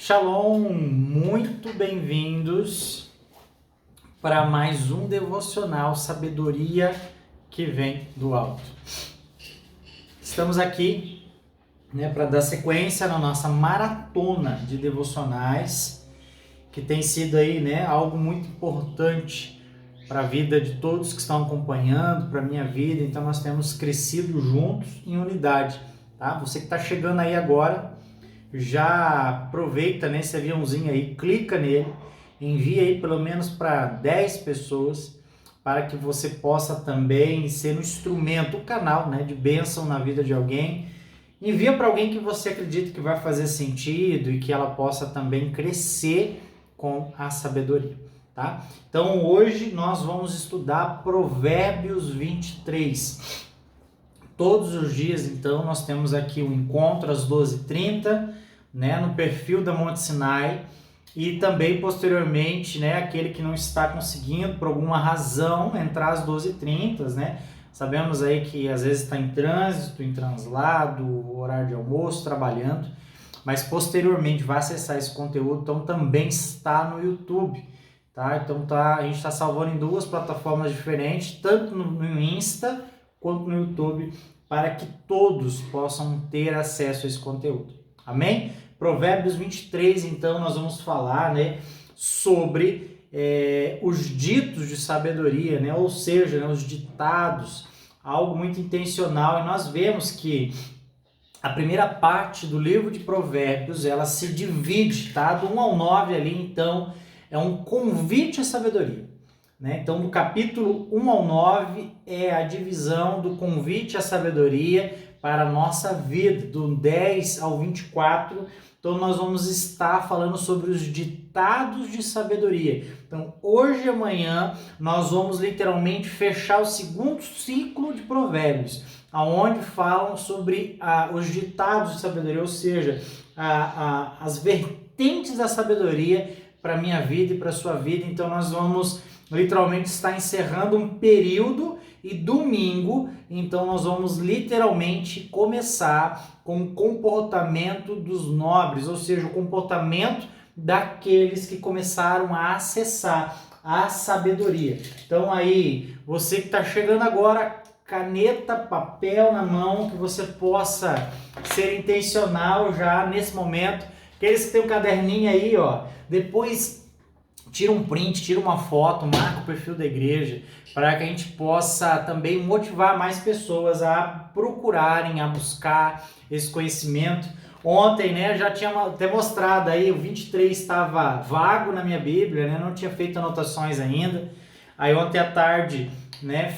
Shalom, muito bem-vindos para mais um devocional Sabedoria que vem do alto. Estamos aqui, para dar sequência na nossa maratona de devocionais, que tem sido aí, algo muito importante para a vida de todos que estão acompanhando, para a minha vida. Então nós temos crescido juntos em unidade, tá? Você que está chegando aí agora, já aproveita esse aviãozinho aí, clica nele, envia aí pelo menos para 10 pessoas, para que você possa também ser um instrumento, um canal de bênção na vida de alguém. Envia para alguém que você acredita que vai fazer sentido e que ela possa também crescer com a sabedoria, tá? Então hoje nós vamos estudar Provérbios 23. Todos os dias, então, nós temos aqui um encontro às 12h30, no perfil da Monte Sinai, e também, posteriormente, aquele que não está conseguindo, por alguma razão, entrar às 12h30, Sabemos aí que às vezes está em trânsito, em translado, horário de almoço, trabalhando, mas posteriormente vai acessar esse conteúdo, então também está no YouTube, tá? Então a gente está salvando em duas plataformas diferentes, tanto no Insta quanto no YouTube, para que todos possam ter acesso a esse conteúdo. Amém? Provérbios 23, então, nós vamos falar sobre os ditos de sabedoria, ou seja, os ditados, algo muito intencional. E nós vemos que a primeira parte do livro de Provérbios, ela se divide, tá? Do 1 ao 9 ali, então, é um convite à sabedoria. Então, do capítulo 1 ao 9 é a divisão do convite à sabedoria para a nossa vida, do 10 ao 24. Então, nós vamos estar falando sobre os ditados de sabedoria. Então, hoje e amanhã, nós vamos literalmente fechar o segundo ciclo de Provérbios, onde falam sobre os ditados de sabedoria, ou seja, as vertentes da sabedoria para a minha vida e para a sua vida. Então, nós vamos literalmente estar encerrando um período, e domingo, então, nós vamos literalmente começar com o comportamento dos nobres, ou seja, o comportamento daqueles que começaram a acessar a sabedoria. Então aí, você que está chegando agora, caneta, papel na mão, que você possa ser intencional já nesse momento. Aqueles que tem um caderninho aí, depois tira um print, tira uma foto, marca o perfil da igreja, para que a gente possa também motivar mais pessoas a procurarem, a buscar esse conhecimento. Ontem, já tinha até mostrado aí, o 23 estava vago na minha Bíblia, não tinha feito anotações ainda. Aí ontem à tarde,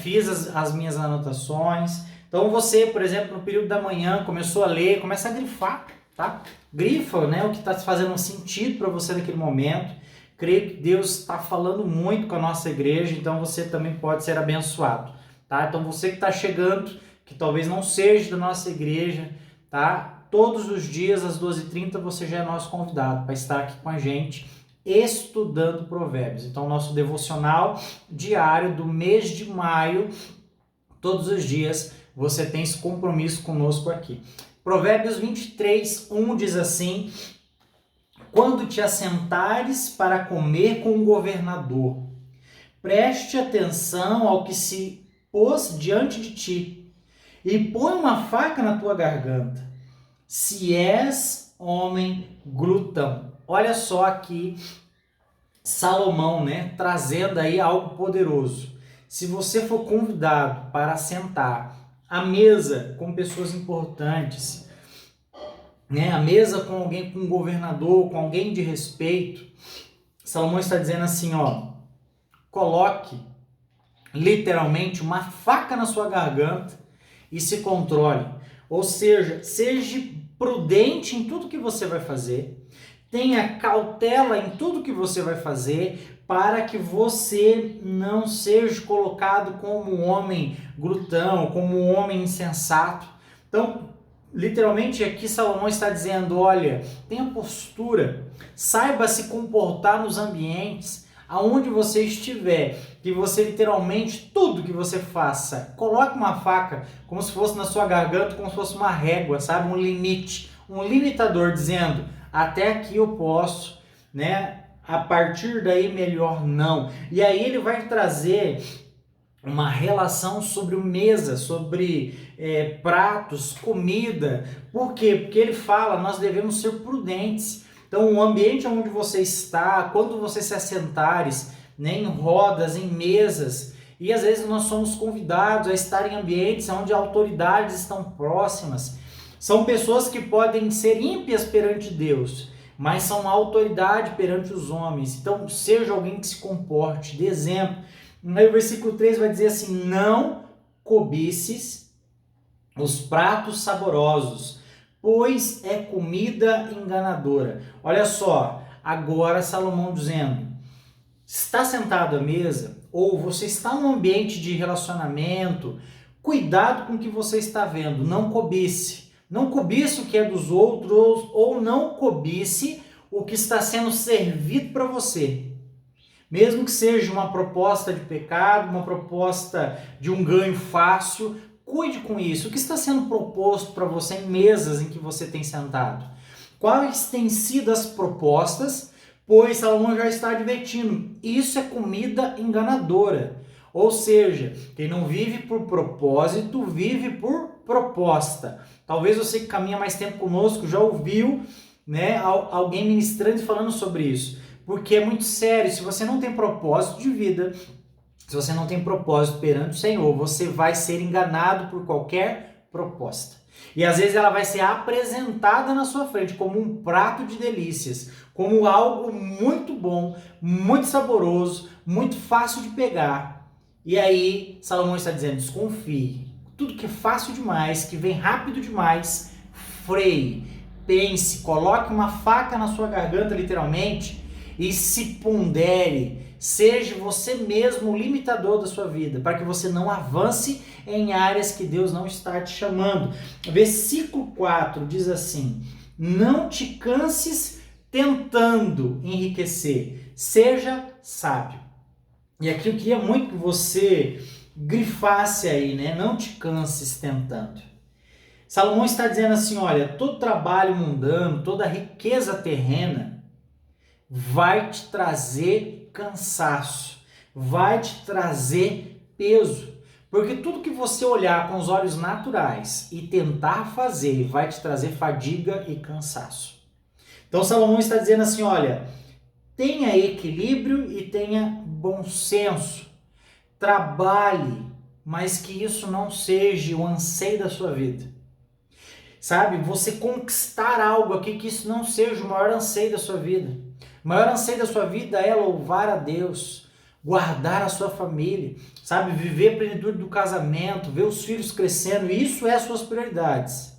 fiz as minhas anotações. Então você, por exemplo, no período da manhã, começou a ler, começa a grifar, tá? Grifa, o que está fazendo sentido para você naquele momento. Creio que Deus está falando muito com a nossa igreja, então você também pode ser abençoado, tá? Então você que está chegando, que talvez não seja da nossa igreja, tá? Todos os dias às 12h30 você já é nosso convidado para estar aqui com a gente estudando Provérbios. Então nosso devocional diário do mês de maio, todos os dias você tem esse compromisso conosco aqui. Provérbios 23, 1 diz assim: quando te assentares para comer com o governador, preste atenção ao que se pôs diante de ti, e põe uma faca na tua garganta, se és homem glutão. Olha só aqui Salomão, trazendo aí algo poderoso. Se você for convidado para sentar à mesa com pessoas importantes, a mesa com alguém, com um governador, com alguém de respeito, Salomão está dizendo assim, coloque literalmente uma faca na sua garganta e se controle. Ou seja prudente em tudo que você vai fazer, tenha cautela em tudo que você vai fazer, para que você não seja colocado como um homem glutão, como um homem insensato. Então, literalmente aqui Salomão está dizendo, olha, tenha postura, saiba se comportar nos ambientes, aonde você estiver, que você literalmente, tudo que você faça, coloque uma faca, como se fosse na sua garganta, como se fosse uma régua, sabe? Um limite, um limitador, dizendo, até aqui eu posso, né? A partir daí melhor não. E aí ele vai trazer uma relação sobre mesa, sobre pratos, comida. Por quê? Porque ele fala, nós devemos ser prudentes. Então, o ambiente onde você está, quando você se assentares, né, em rodas, em mesas, e às vezes nós somos convidados a estar em ambientes onde autoridades estão próximas. São pessoas que podem ser ímpias perante Deus, mas são autoridade perante os homens. Então, seja alguém que se comporte, dê exemplo. Aí o versículo 3 vai dizer assim: não cobices os pratos saborosos, pois é comida enganadora. Olha só, agora Salomão dizendo, está sentado à mesa, ou você está num ambiente de relacionamento, cuidado com o que você está vendo, não cobice. Não cobice o que é dos outros, ou não cobice o que está sendo servido para você. Mesmo que seja uma proposta de pecado, uma proposta de um ganho fácil, cuide com isso. O que está sendo proposto para você em mesas em que você tem sentado? Quais têm sido as propostas? Pois Salomão já está advertindo, isso é comida enganadora. Ou seja, quem não vive por propósito, vive por proposta. Talvez você que caminha mais tempo conosco já ouviu, né, alguém ministrando e falando sobre isso. Porque é muito sério, se você não tem propósito de vida, se você não tem propósito perante o Senhor, você vai ser enganado por qualquer proposta. E às vezes ela vai ser apresentada na sua frente como um prato de delícias, como algo muito bom, muito saboroso, muito fácil de pegar. E aí Salomão está dizendo, desconfie. Tudo que é fácil demais, que vem rápido demais, freie, pense, coloque uma faca na sua garganta literalmente, e se pondere, seja você mesmo o limitador da sua vida, para que você não avance em áreas que Deus não está te chamando. Versículo 4 diz assim, não te canses tentando enriquecer, seja sábio. E aqui eu queria muito que você grifasse aí, né? Não te canses tentando. Salomão está dizendo assim, olha, todo trabalho mundano, toda riqueza terrena, vai te trazer cansaço, vai te trazer peso, porque tudo que você olhar com os olhos naturais e tentar fazer vai te trazer fadiga e cansaço. Então Salomão está dizendo assim, olha, tenha equilíbrio e tenha bom senso, trabalhe, mas que isso não seja o anseio da sua vida. Sabe, você conquistar algo aqui, que isso não seja o maior anseio da sua vida. O maior anseio da sua vida é louvar a Deus, guardar a sua família, sabe? Viver a plenitude do casamento, ver os filhos crescendo, isso é as suas prioridades.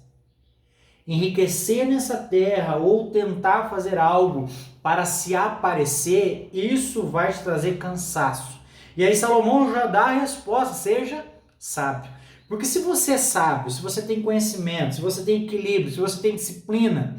Enriquecer nessa terra ou tentar fazer algo para se aparecer, isso vai te trazer cansaço. E aí Salomão já dá a resposta, seja sábio. Porque se você é sábio, se você tem conhecimento, se você tem equilíbrio, se você tem disciplina,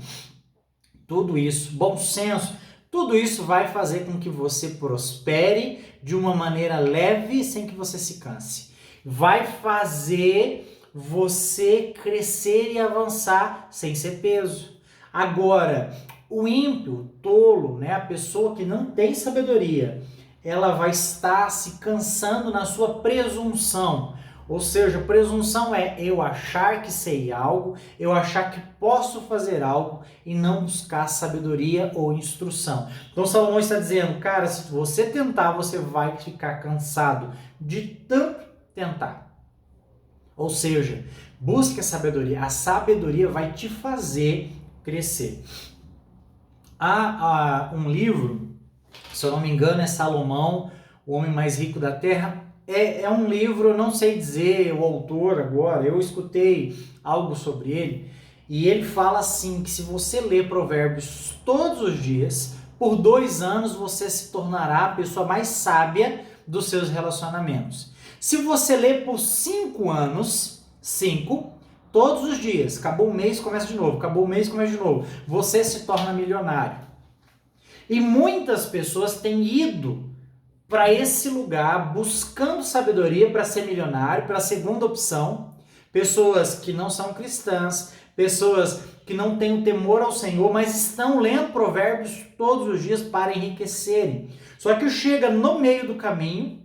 tudo isso, bom senso, tudo isso vai fazer com que você prospere de uma maneira leve, sem que você se canse. Vai fazer você crescer e avançar sem ser peso. Agora, o ímpio, o tolo, né, a pessoa que não tem sabedoria, ela vai estar se cansando na sua presunção. Ou seja, presunção é eu achar que sei algo, eu achar que posso fazer algo e não buscar sabedoria ou instrução. Então Salomão está dizendo, cara, se você tentar, você vai ficar cansado de tanto tentar. Ou seja, busque a sabedoria vai te fazer crescer. Há um livro, se eu não me engano é Salomão, o homem mais rico da terra. É um livro, eu não sei dizer o autor agora, eu escutei algo sobre ele, e ele fala assim, que se você ler Provérbios todos os dias, por 2 anos você se tornará a pessoa mais sábia dos seus relacionamentos. Se você ler por 5 anos, 5, todos os dias, acabou o mês, começa de novo, acabou o mês, começa de novo, você se torna milionário. E muitas pessoas têm ido para esse lugar, buscando sabedoria para ser milionário, para a segunda opção, pessoas que não são cristãs, pessoas que não têm o temor ao Senhor, mas estão lendo provérbios todos os dias para enriquecerem. Só que chega no meio do caminho,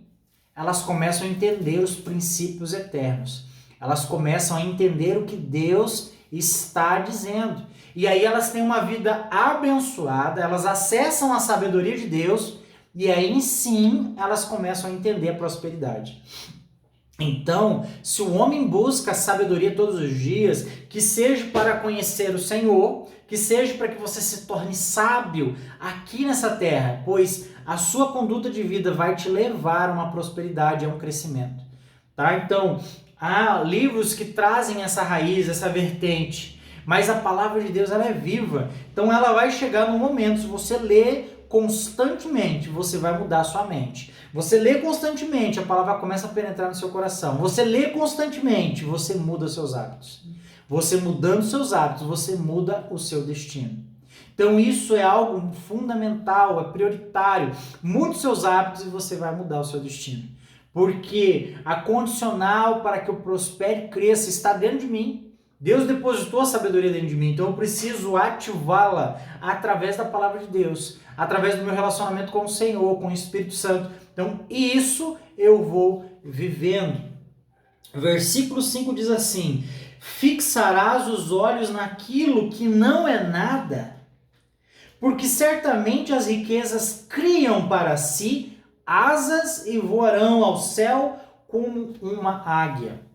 elas começam a entender os princípios eternos. Elas começam a entender o que Deus está dizendo. E aí elas têm uma vida abençoada, elas acessam a sabedoria de Deus, e aí sim elas começam a entender a prosperidade. Então, se o homem busca sabedoria todos os dias, que seja para conhecer o Senhor, que seja para que você se torne sábio aqui nessa terra, pois a sua conduta de vida vai te levar a uma prosperidade, a um crescimento. Tá? Então, há livros que trazem essa raiz, essa vertente, mas a palavra de Deus ela é viva. Então ela vai chegar no momento, se você ler constantemente, você vai mudar a sua mente. Você lê constantemente, a palavra começa a penetrar no seu coração. Você lê constantemente, você muda seus hábitos. Você mudando seus hábitos, você muda o seu destino. Então isso é algo fundamental, é prioritário. Mude seus hábitos e você vai mudar o seu destino. Porque a condicional para que eu prospere e cresça está dentro de mim. Deus depositou a sabedoria dentro de mim, então eu preciso ativá-la através da palavra de Deus, através do meu relacionamento com o Senhor, com o Espírito Santo. Então, isso eu vou vivendo. Versículo 5 diz assim: fixarás os olhos naquilo que não é nada, porque certamente as riquezas criam para si asas e voarão ao céu como uma águia.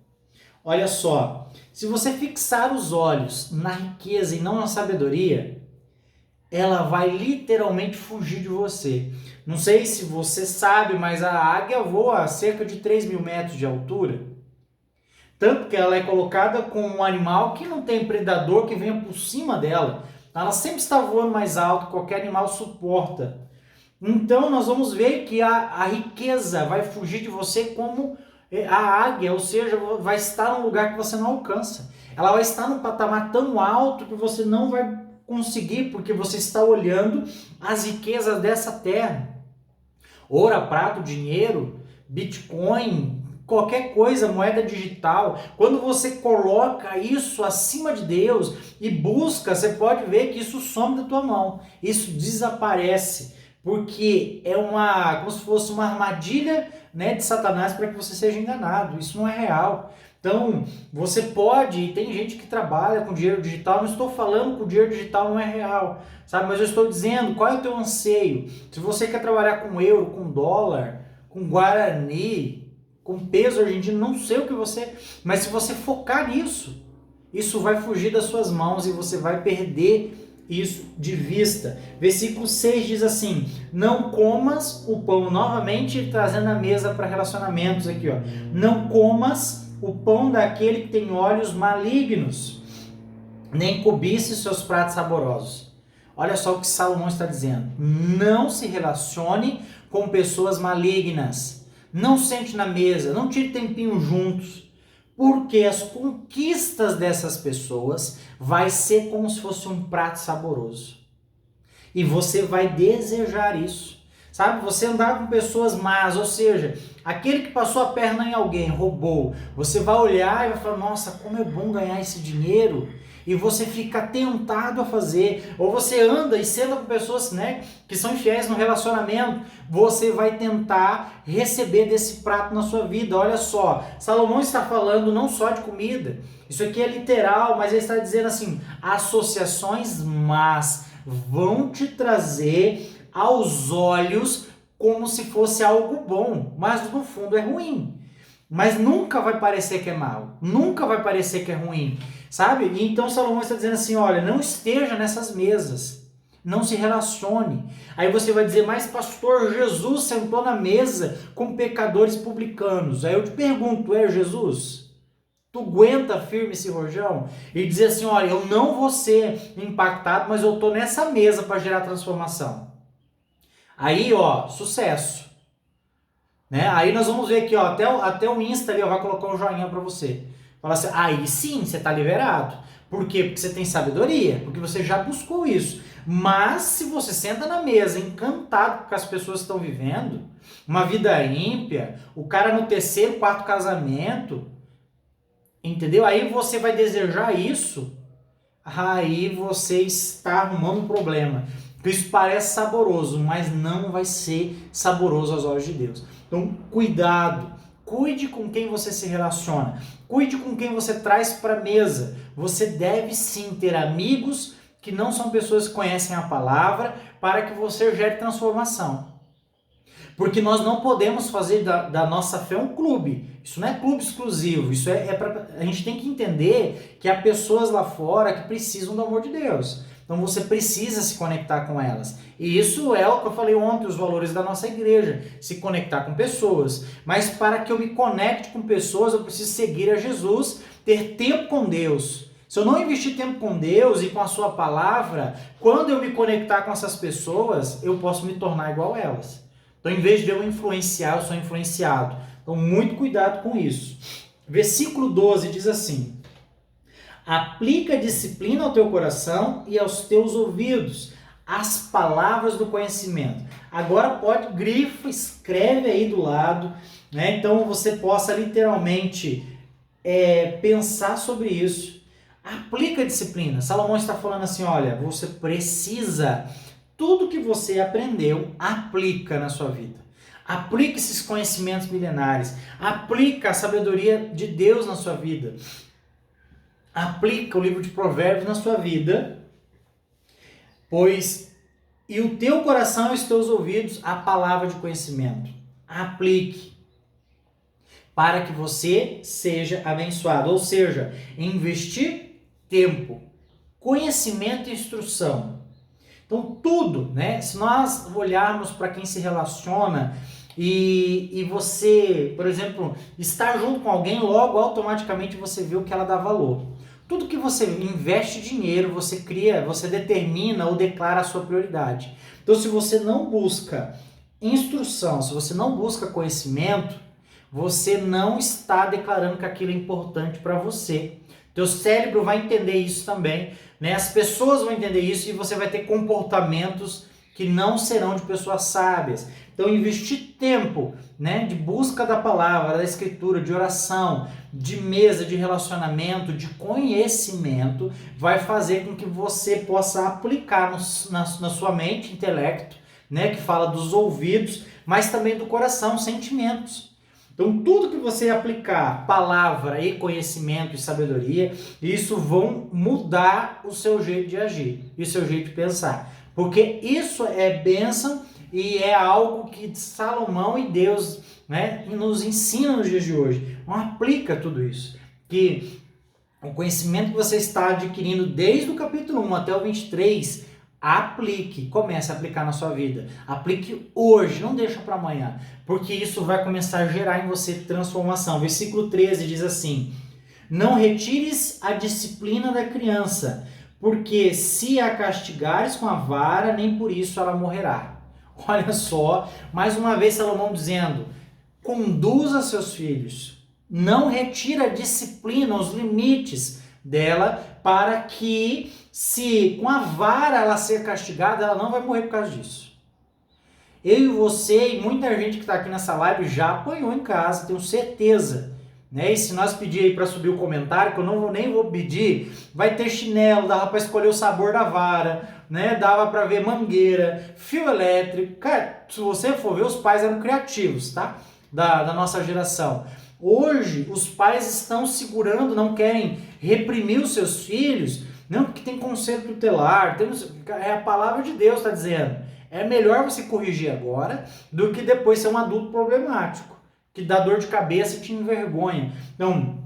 Olha só, se você fixar os olhos na riqueza e não na sabedoria, ela vai literalmente fugir de você. Não sei se você sabe, mas a águia voa a cerca de 3.000 metros de altura. Tanto que ela é colocada como um animal que não tem predador que venha por cima dela. Ela sempre está voando mais alto, qualquer animal suporta. Então nós vamos ver que a riqueza vai fugir de você como a águia, ou seja, vai estar num lugar que você não alcança. Ela vai estar num patamar tão alto que você não vai conseguir, porque você está olhando as riquezas dessa terra. Ouro, prata, dinheiro, Bitcoin, qualquer coisa, moeda digital. Quando você coloca isso acima de Deus e busca, você pode ver que isso some da tua mão. Isso desaparece, porque é como se fosse uma armadilha, né, de Satanás para que você seja enganado. Isso não é real. Então, você pode, e tem gente que trabalha com dinheiro digital, não estou falando que o dinheiro digital não é real, sabe? Mas eu estou dizendo, qual é o teu anseio? Se você quer trabalhar com euro, com dólar, com guarani, com peso argentino, não sei o que você... Mas se você focar nisso, isso vai fugir das suas mãos e você vai perder isso de vista. Versículo 6 diz assim: não comas o pão, novamente trazendo a mesa para relacionamentos aqui, ó. Não comas o pão daquele que tem olhos malignos, nem cobice seus pratos saborosos. Olha só o que Salomão está dizendo: não se relacione com pessoas malignas, não sente na mesa, não tire tempinho juntos, porque as conquistas dessas pessoas vai ser como se fosse um prato saboroso. E você vai desejar isso. Sabe, você andar com pessoas más, ou seja, aquele que passou a perna em alguém, roubou, você vai olhar e vai falar: nossa, como é bom ganhar esse dinheiro. E você fica tentado a fazer. Ou você anda e senta com pessoas, né, que são infiéis no relacionamento, você vai tentar receber desse prato na sua vida. Olha só, Salomão está falando não só de comida, isso aqui é literal, mas ele está dizendo assim: associações más vão te trazer aos olhos como se fosse algo bom, mas no fundo é ruim. Mas nunca vai parecer que é mal, nunca vai parecer que é ruim, sabe? E então Salomão está dizendo assim: olha, não esteja nessas mesas, não se relacione. Aí você vai dizer: mas pastor, Jesus sentou na mesa com pecadores publicanos. Aí eu te pergunto: é Jesus? Tu aguenta firme esse rojão? E dizer assim: olha, eu não vou ser impactado, mas eu estou nessa mesa para gerar transformação. Aí, ó, sucesso. Né? Aí nós vamos ver aqui, ó, até o Insta ali, ó, vai colocar um joinha para você. Fala assim: aí sim, você está liberado. Por quê? Porque você tem sabedoria, porque você já buscou isso. Mas se você senta na mesa encantado com o que as pessoas estão vivendo, uma vida ímpia, o cara no terceiro, quarto casamento, entendeu? Aí você vai desejar isso, aí você está arrumando um problema. Isso parece saboroso, mas não vai ser saboroso aos olhos de Deus. Então, cuidado. Cuide com quem você se relaciona. Cuide com quem você traz para a mesa. Você deve sim ter amigos que não são pessoas que conhecem a palavra para que você gere transformação. Porque nós não podemos fazer da nossa fé um clube. Isso não é clube exclusivo. Isso a gente tem que entender que há pessoas lá fora que precisam do amor de Deus. Então você precisa se conectar com elas. E isso é o que eu falei ontem, os valores da nossa igreja. Se conectar com pessoas. Mas para que eu me conecte com pessoas, eu preciso seguir a Jesus, ter tempo com Deus. Se eu não investir tempo com Deus e com a sua palavra, quando eu me conectar com essas pessoas, eu posso me tornar igual a elas. Então, em vez de eu influenciar, eu sou influenciado. Então, muito cuidado com isso. Versículo 12 diz assim: aplica a disciplina ao teu coração e aos teus ouvidos as palavras do conhecimento. Agora pode, grifa, escreve aí do lado, né? Então você possa literalmente pensar sobre isso. Aplica a disciplina. Salomão está falando assim, olha, você precisa, tudo que você aprendeu, aplica na sua vida. Aplica esses conhecimentos milenares. Aplica a sabedoria de Deus na sua vida. Aplica o livro de Provérbios na sua vida, pois e o teu coração e os teus ouvidos a palavra de conhecimento. Aplique para que você seja abençoado, ou seja, investir tempo, conhecimento e instrução. Então tudo, né? Se nós olharmos para quem se relaciona e você, por exemplo, estar junto com alguém, logo automaticamente você vê o que ela dá valor. Tudo que você investe dinheiro, você cria, você determina ou declara a sua prioridade. Então, se você não busca instrução, se você não busca conhecimento, você não está declarando que aquilo é importante para você. Teu cérebro vai entender isso também, né? As pessoas vão entender isso e você vai ter comportamentos que não serão de pessoas sábias. Então, investir tempo, né, de busca da palavra, da escritura, de oração, de mesa, de relacionamento, de conhecimento, vai fazer com que você possa aplicar na sua mente, intelecto, né, que fala dos ouvidos, mas também do coração, sentimentos. Então, tudo que você aplicar, palavra e conhecimento e sabedoria, isso vão mudar o seu jeito de agir e o seu jeito de pensar. Porque isso é bênção e é algo que Salomão e Deus, né, nos ensinam nos dias de hoje. Então, aplica tudo isso. Que o conhecimento que você está adquirindo desde o capítulo 1 até o 23, aplique, comece a aplicar na sua vida. Aplique hoje, não deixa para amanhã, porque isso vai começar a gerar em você transformação. Versículo 13 diz assim: não retires a disciplina da criança, porque se a castigares com a vara, nem por isso ela morrerá. Olha só, mais uma vez Salomão dizendo, conduza seus filhos, não retira a disciplina, os limites dela, para que se com a vara ela ser castigada, ela não vai morrer por causa disso. Eu e você e muita gente que está aqui nessa live já apanhou em casa, tenho certeza. Né? E se nós pedir aí para subir o comentário, que eu nem vou pedir, vai ter chinelo, dava para escolher o sabor da vara, né? Dava para ver mangueira, fio elétrico. Cara, se você for ver, os pais eram criativos, tá? Da nossa geração. Hoje, os pais estão segurando, não querem reprimir os seus filhos, não, porque tem conselho tutelar, é a palavra de Deus está dizendo. É melhor você corrigir agora do que depois ser um adulto problemático, que dá dor de cabeça e te envergonha. Então,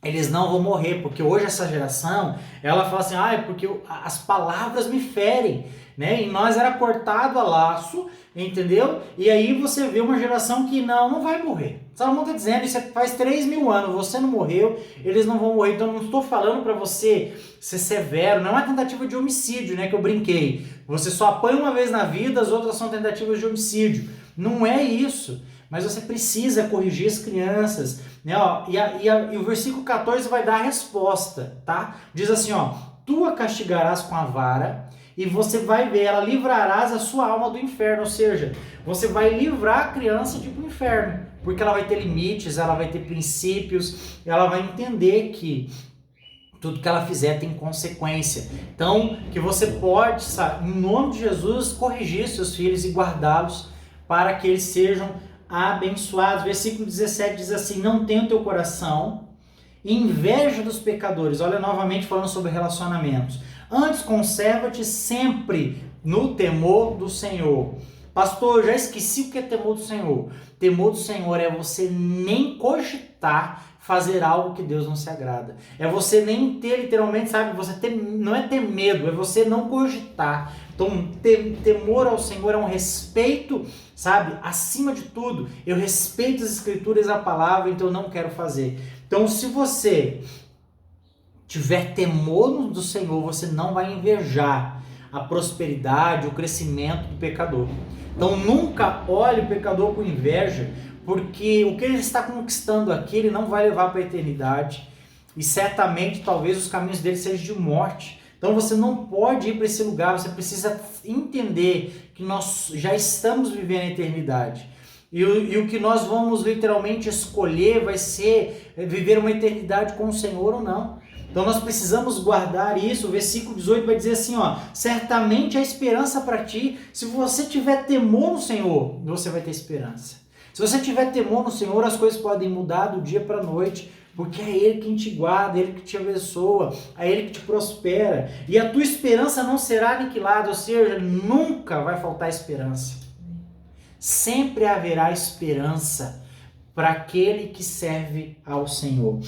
eles não vão morrer, porque hoje essa geração, ela fala assim, é porque as palavras me ferem, né? E nós era cortado a laço, entendeu? E aí você vê uma geração que não vai morrer. Salomão está dizendo, isso faz 3.000 anos, você não morreu, eles não vão morrer. Então, eu não estou falando para você ser severo, não é uma tentativa de homicídio, né, que eu brinquei. Você só apanha uma vez na vida, as outras são tentativas de homicídio. Não é isso. Mas você precisa corrigir as crianças, né? Ó, e o versículo 14 vai dar a resposta, tá? Diz assim, ó, tu a castigarás com a vara e você vai ver, ela livrarás a sua alma do inferno, ou seja, você vai livrar a criança de ir para o inferno, porque ela vai ter limites, ela vai ter princípios, ela vai entender que Tudo que ela fizer tem consequência. Então, que você pode, em nome de Jesus, corrigir seus filhos e guardá-los para que eles sejam abençoados. Versículo 17 diz assim: não tenha o teu coração inveja dos pecadores. Olha, novamente falando sobre relacionamentos. Antes, conserva-te sempre no temor do Senhor. Pastor, eu já esqueci o que é temor do Senhor. Temor do Senhor é você nem cogitar fazer algo que Deus não se agrada. É você nem ter, literalmente, sabe, você ter, não é ter medo, é você não cogitar. Então, temor ao Senhor é um respeito, sabe, acima de tudo. Eu respeito as Escrituras, a palavra, então eu não quero fazer. Então, se você tiver temor do Senhor, você não vai invejar a prosperidade, o crescimento do pecador. Então, nunca olhe o pecador com inveja, porque o que ele está conquistando aqui, ele não vai levar para a eternidade. E certamente, talvez, os caminhos dele sejam de morte. Então, você não pode ir para esse lugar, você precisa entender que nós já estamos vivendo a eternidade. E o que nós vamos literalmente escolher vai ser viver uma eternidade com o Senhor ou não. Então nós precisamos guardar isso. O versículo 18 vai dizer assim, ó: certamente há esperança para ti. Se você tiver temor no Senhor, você vai ter esperança. Se você tiver temor no Senhor, as coisas podem mudar do dia para a noite, porque é Ele quem te guarda, é Ele que te abençoa, é Ele que te prospera. E a tua esperança não será aniquilada, ou seja, nunca vai faltar esperança. Sempre haverá esperança para aquele que serve ao Senhor.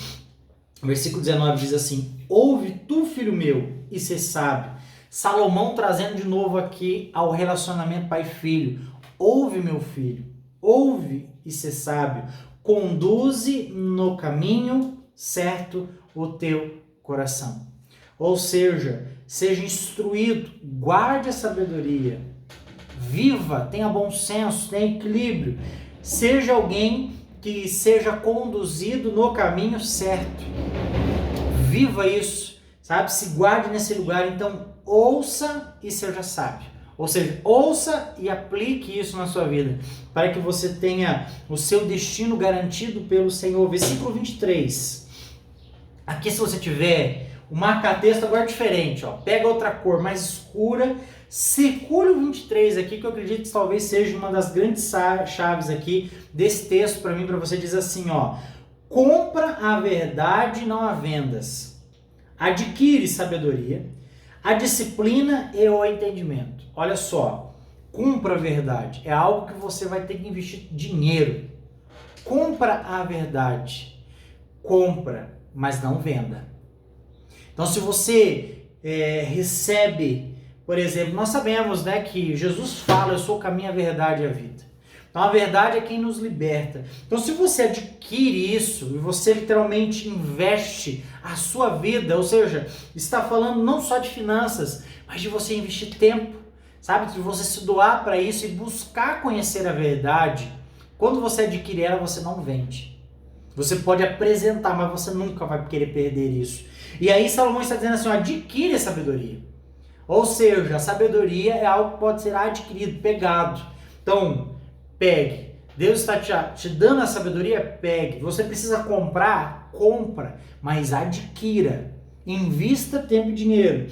O versículo 19 diz assim: ouve tu, filho meu, e sê sábio. Salomão trazendo de novo aqui ao relacionamento pai e filho. Ouve, meu filho, ouve e sê sábio. Conduze no caminho certo o teu coração. Ou seja, seja instruído, guarde a sabedoria, viva, tenha bom senso, tenha equilíbrio. Seja alguém que seja conduzido no caminho certo. Viva isso, sabe? Se guarde nesse lugar. Então, ouça e seja sábio. Ou seja, ouça e aplique isso na sua vida, para que você tenha o seu destino garantido pelo Senhor. Versículo 23. Aqui, se você tiver o marca-texto agora diferente, ó, pega outra cor mais escura, circule o 23 aqui, que eu acredito que talvez seja uma das grandes chaves aqui desse texto para mim, para você. Diz assim, ó: compra a verdade, não há vendas. Adquire sabedoria, a disciplina e o entendimento. Olha só, compra a verdade. É algo que você vai ter que investir dinheiro. Compra a verdade. Compra, mas não venda. Então, se você recebe, por exemplo, nós sabemos, né, que Jesus fala: eu sou o caminho, a verdade e a vida. Então, a verdade é quem nos liberta. Então, se você adquire isso e você literalmente investe a sua vida, ou seja, está falando não só de finanças, mas de você investir tempo, sabe? De você se doar para isso e buscar conhecer a verdade. Quando você adquire ela, você não vende. Você pode apresentar, mas você nunca vai querer perder isso. E aí Salomão está dizendo assim, ó: adquire a sabedoria. Ou seja, a sabedoria é algo que pode ser adquirido, pegado. Então, pegue. Deus está te dando a sabedoria, pegue. Você precisa comprar? Compra. Mas adquira. Invista tempo e dinheiro.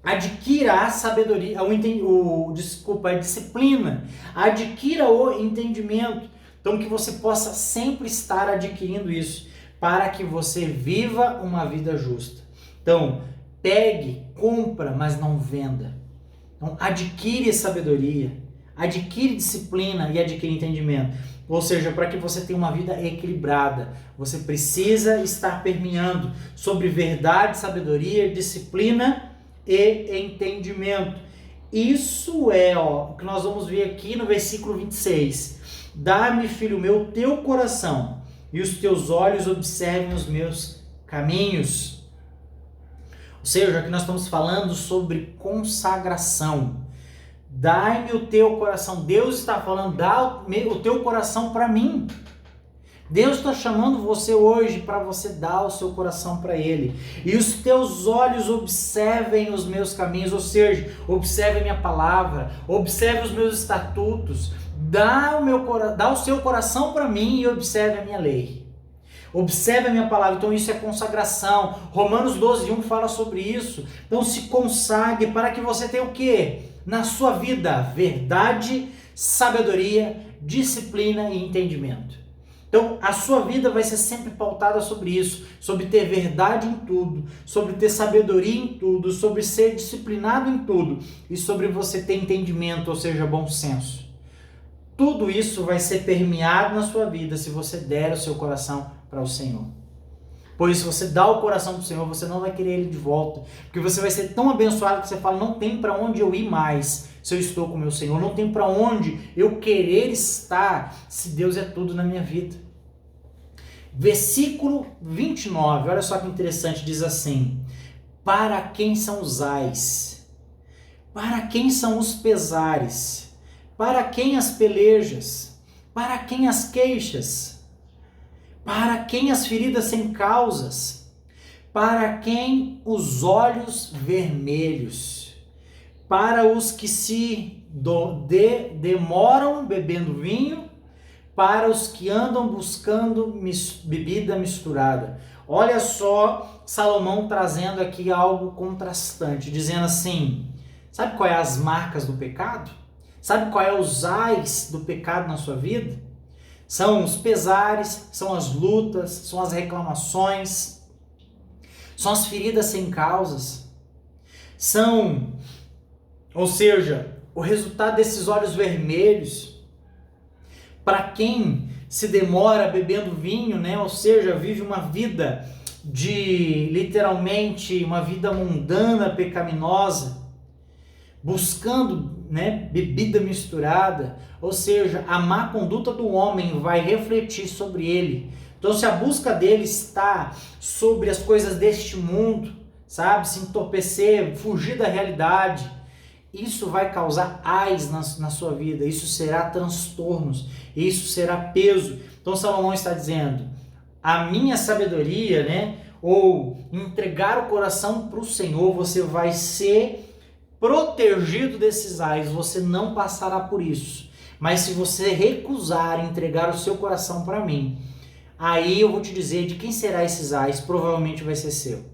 Adquira a sabedoria, a disciplina. Adquira o entendimento. Então, que você possa sempre estar adquirindo isso, para que você viva uma vida justa. Então, pegue, compra, mas não venda. Então, adquire sabedoria, adquire disciplina e adquire entendimento. Ou seja, para que você tenha uma vida equilibrada, você precisa estar permeando sobre verdade, sabedoria, disciplina e entendimento. Isso é o que nós vamos ver aqui no versículo 26. Dá-me, filho meu, o teu coração, e os teus olhos observem os meus caminhos. Ou seja, aqui nós estamos falando sobre consagração. Dai-me o teu coração. Deus está falando: dá o teu coração para mim. Deus está chamando você hoje para você dar o seu coração para Ele. E os teus olhos observem os meus caminhos, ou seja, observe a minha palavra, observe os meus estatutos. Dá o seu coração para mim e observe a minha lei. Observe a minha palavra. Então isso é consagração. Romanos 12:1 fala sobre isso. Então se consagre para que você tenha o quê? Na sua vida, verdade, sabedoria, disciplina e entendimento. Então a sua vida vai ser sempre pautada sobre isso, sobre ter verdade em tudo, sobre ter sabedoria em tudo, sobre ser disciplinado em tudo e sobre você ter entendimento, ou seja, bom senso. Tudo isso vai ser permeado na sua vida se você der o seu coração para o Senhor. Pois se você dá o coração para o Senhor, você não vai querer ele de volta, porque você vai ser tão abençoado que você fala, não tem para onde eu ir mais se eu estou com o meu Senhor, não tem para onde eu querer estar se Deus é tudo na minha vida. Versículo 29, olha só que interessante, diz assim: para quem são os ais? Para quem são os pesares? Para quem as pelejas? Para quem as queixas? Para quem as feridas sem causas? Para quem os olhos vermelhos? Para os que se demoram bebendo vinho? Para os que andam buscando bebida misturada? Olha só Salomão trazendo aqui algo contrastante, dizendo assim, sabe qual é as marcas do pecado? Sabe qual é os ais do pecado na sua vida? São os pesares, são as lutas, são as reclamações, são as feridas sem causas, ou seja, o resultado desses olhos vermelhos. Para quem se demora bebendo vinho, né? Ou seja, vive uma vida literalmente, uma vida mundana, pecaminosa, buscando, né, bebida misturada, ou seja, a má conduta do homem vai refletir sobre ele. Então, se a busca dele está sobre as coisas deste mundo, sabe, se entorpecer, fugir da realidade, isso vai causar ais na sua vida, isso será transtornos, isso será peso. Então Salomão está dizendo, a minha sabedoria, né, ou entregar o coração para o Senhor, você vai ser protegido desses ais, você não passará por isso. Mas se você recusar entregar o seu coração para mim, aí eu vou te dizer de quem será esses ais, provavelmente vai ser seu.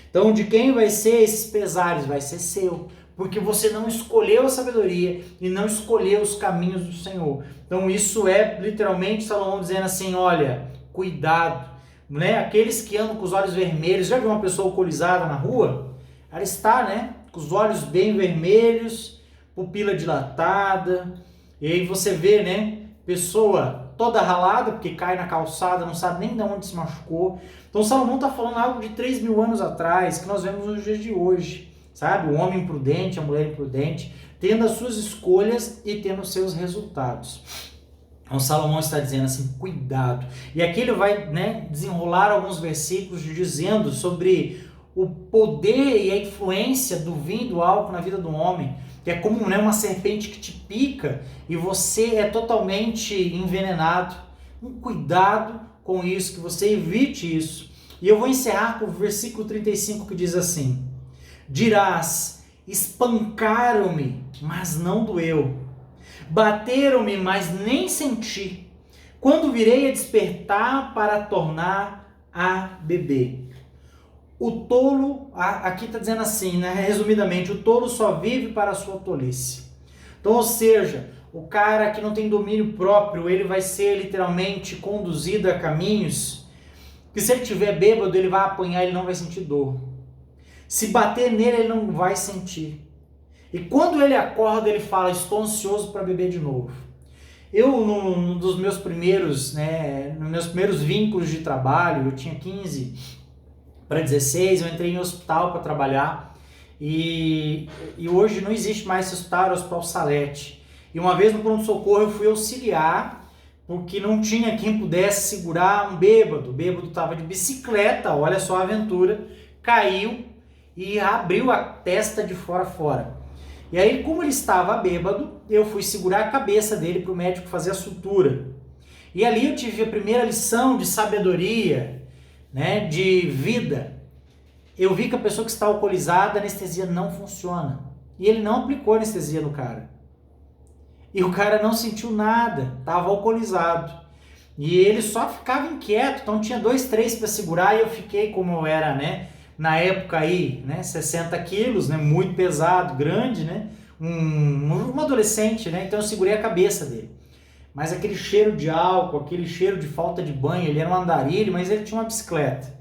Então de quem vai ser esses pesares? Vai ser seu. Porque você não escolheu a sabedoria e não escolheu os caminhos do Senhor. Então isso é literalmente Salomão dizendo assim, olha, cuidado, né? Aqueles que andam com os olhos vermelhos, já viu uma pessoa alcoolizada na rua? Ela está, né, com os olhos bem vermelhos, pupila dilatada, e aí você vê, né, pessoa toda ralada, porque cai na calçada, não sabe nem de onde se machucou. Então Salomão está falando algo de 3.000 anos atrás, que nós vemos nos dias de hoje. Sabe, o homem imprudente, a mulher imprudente, tendo as suas escolhas e tendo os seus resultados. Então Salomão está dizendo assim, cuidado. E aqui ele vai, né, desenrolar alguns versículos dizendo sobre o poder e a influência do vinho e do álcool na vida do homem, que é como, né, uma serpente que te pica e você é totalmente envenenado. Cuidado com isso, que você evite isso. E eu vou encerrar com o versículo 35 que diz assim, dirás, espancaram-me, mas não doeu. Bateram-me, mas nem senti. Quando virei a despertar para tornar a beber. O tolo, aqui está dizendo assim, né, resumidamente, o tolo só vive para a sua tolice. Então, ou seja, o cara que não tem domínio próprio, ele vai ser literalmente conduzido a caminhos que se ele estiver bêbado, ele vai apanhar, ele não vai sentir dor. Se bater nele, ele não vai sentir. E quando ele acorda, ele fala, estou ansioso para beber de novo. Eu, num dos meus primeiros, né, nos meus primeiros vínculos de trabalho, eu tinha 15 para 16, eu entrei em hospital para trabalhar. E hoje não existe mais esse hospital, era o Hospital Salete. E uma vez no pronto-socorro eu fui auxiliar, porque não tinha quem pudesse segurar um bêbado. O bêbado estava de bicicleta, olha só a aventura, caiu e abriu a testa de fora a fora. E aí, como ele estava bêbado, eu fui segurar a cabeça dele para o médico fazer a sutura. E ali eu tive a primeira lição de sabedoria, né, de vida. Eu vi que a pessoa que está alcoolizada, a anestesia não funciona. E ele não aplicou anestesia no cara. E o cara não sentiu nada, estava alcoolizado. E ele só ficava inquieto, então tinha 2, 3 para segurar e eu fiquei como eu era, né? Na época aí, né? 60 quilos, né? Muito pesado, grande, né? Um adolescente, né? Então eu segurei a cabeça dele. Mas aquele cheiro de álcool, aquele cheiro de falta de banho, ele era um andarilho, mas ele tinha uma bicicleta.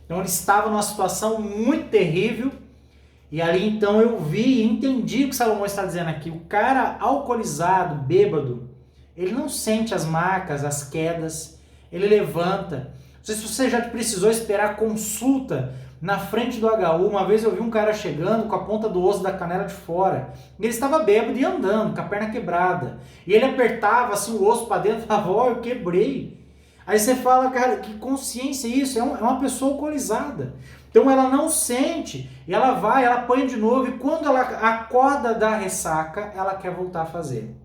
Então ele estava numa situação muito terrível. E ali então eu vi e entendi o que Salomão está dizendo aqui. O cara alcoolizado, bêbado, ele não sente as marcas, as quedas, ele levanta. Não sei se você já precisou esperar consulta na frente do HU. Uma vez eu vi um cara chegando com a ponta do osso da canela de fora. Ele estava bêbado e andando, com a perna quebrada. E ele apertava assim o osso para dentro e falava, ó, eu quebrei. Aí você fala, cara, que consciência é isso? É uma pessoa alcoolizada. Então ela não sente, e ela vai, ela apanha de novo, e quando ela acorda da ressaca, ela quer voltar a fazer.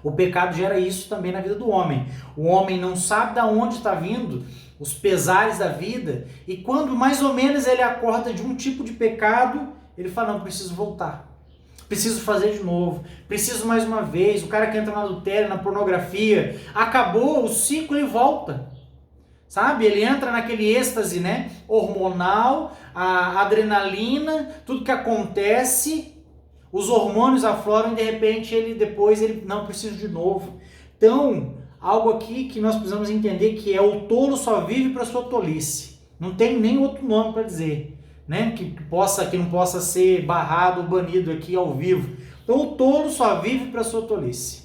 O pecado gera isso também na vida do homem. O homem não sabe de onde está vindo os pesares da vida, e quando mais ou menos ele acorda de um tipo de pecado, ele fala, não, preciso voltar. Preciso fazer de novo, preciso mais uma vez. O cara que entra no adultério, na pornografia, acabou o ciclo e volta. Sabe? Ele entra naquele êxtase, né? Hormonal, a adrenalina, tudo que acontece, os hormônios afloram e de repente ele não precisa de novo. Então, algo aqui que nós precisamos entender que é o tolo só vive para sua tolice. Não tem nem outro nome para dizer, né? Que não possa ser barrado ou banido aqui ao vivo. Então, o tolo só vive para sua tolice.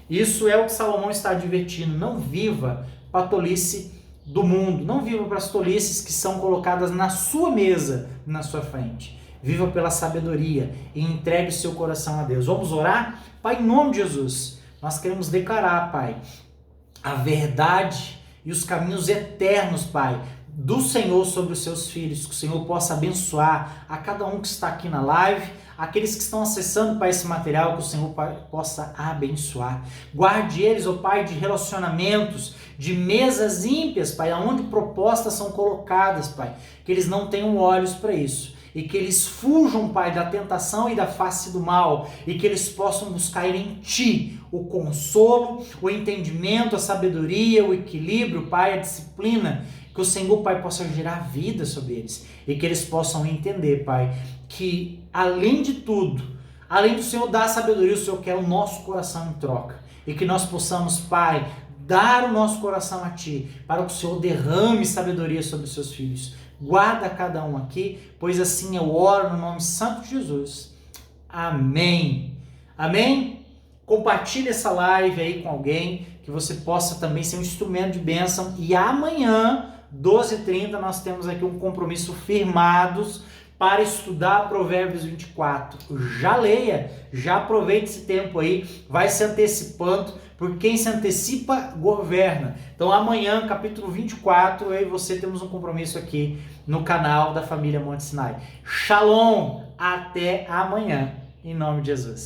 Isso é o que Salomão está advertindo. Não viva para a tolice do mundo. Não viva para as tolices que são colocadas na sua mesa, na sua frente. Viva pela sabedoria e entregue o seu coração a Deus. Vamos orar? Pai, em nome de Jesus, nós queremos declarar, Pai, a verdade e os caminhos eternos, Pai, do Senhor sobre os seus filhos. Que o Senhor possa abençoar a cada um que está aqui na live, aqueles que estão acessando para esse material, que o Senhor possa abençoar. Guarde eles, ó Pai, de relacionamentos, de mesas ímpias, Pai, onde propostas são colocadas, Pai, que eles não tenham olhos para isso. E que eles fujam, Pai, da tentação e da face do mal. E que eles possam buscar em Ti o consolo, o entendimento, a sabedoria, o equilíbrio, Pai, a disciplina. Que o Senhor, Pai, possa gerar vida sobre eles. E que eles possam entender, Pai, que além de tudo, além do Senhor dar sabedoria, o Senhor quer o nosso coração em troca. E que nós possamos, Pai, dar o nosso coração a Ti, para que o Senhor derrame sabedoria sobre os seus filhos. Guarda cada um aqui, pois assim eu oro no nome santo de Jesus. Amém. Amém? Compartilhe essa live aí com alguém, que você possa também ser um instrumento de bênção. E amanhã, 12h30, nós temos aqui um compromisso firmados para estudar Provérbios 24. Já leia, já aproveite esse tempo aí, vai se antecipando, porque quem se antecipa, governa. Então amanhã, capítulo 24, eu e você temos um compromisso aqui no canal da família Monte Sinai. Shalom, até amanhã, em nome de Jesus.